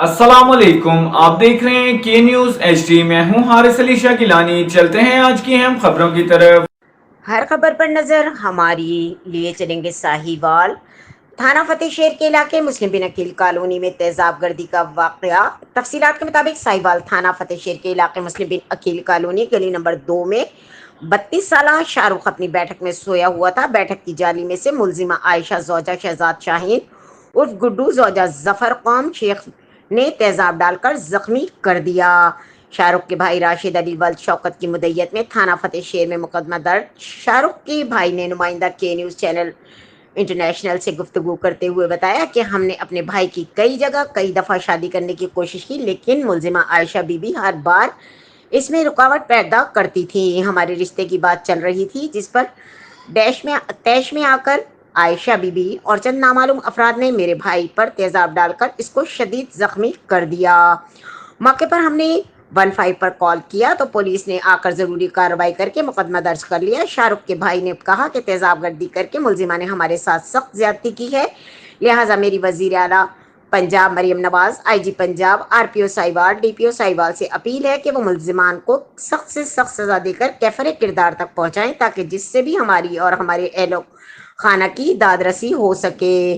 अस्सलामुअलैकुम, आप देख रहे हैं के न्यूज़ एचडी। मैं हूं हारिस अली शाह गिलानी। चलते हैं आज की अहम खबरों की तरफ। हर खबर पर नजर हमारी लिए चलेंगे साहिवाल। थाना फतेह शेर के इलाके मुस्लिम बिन अकील कॉलोनी में तेजाब गर्दी का वाकया। तफसीलात के मुताबिक साहिवाल थाना फतेह शेर के इलाके मुस्लिम बिन अकील कॉलोनी गली नंबर 2 में 32 साल शाहरुख अपनी बैठक में सोया हुआ था। बैठक की जाली में से मुलजिमा आयशा जौजा शहजाद शाहीन उर्फ गुड्डू जौजा जफर कौम शेख ने तेजाब डालकर जख्मी कर दिया। शाहरुख के भाई राशिद अली वल्द शौकत की मुद्दत में थाना फतेह शेर में मुकदमा दर्ज। शाहरुख के भाई ने नुमाइंदा के न्यूज़ चैनल इंटरनेशनल से गुफ्तगू करते हुए बताया कि हमने अपने भाई की कई जगह कई दफ़ा शादी करने की कोशिश की, लेकिन मुलजिमा आयशा बीबी हर बार इसमें रुकावट पैदा करती थी। हमारे रिश्ते की बात चल रही थी, जिस पर तैश में आकर आयशा बीबी और चंद नामालूम अफराद ने मेरे भाई पर तेजाब डालकर इसको शदीद जख्मी कर दिया। मौके पर हमने 15 पर कॉल किया तो पुलिस ने आकर जरूरी कार्रवाई करके मुकदमा दर्ज कर लिया। शाहरुख के भाई ने कहा कि तेजाब गर्दी करके मुलजिमा ने हमारे साथ सख्त ज्यादती की है, लिहाजा मेरी वजीर आला Punjab Maryam Nawaz, IG Punjab, RPO Sahiwal, DPO Sahiwal से अपील है कि वो मुलजिमान को सख्त से सख्त सजा देकर कैफरे किरदार तक पहुंचाएं, ताकि जिससे भी हमारी और हमारे एहलो खाना की दादरसी हो सके।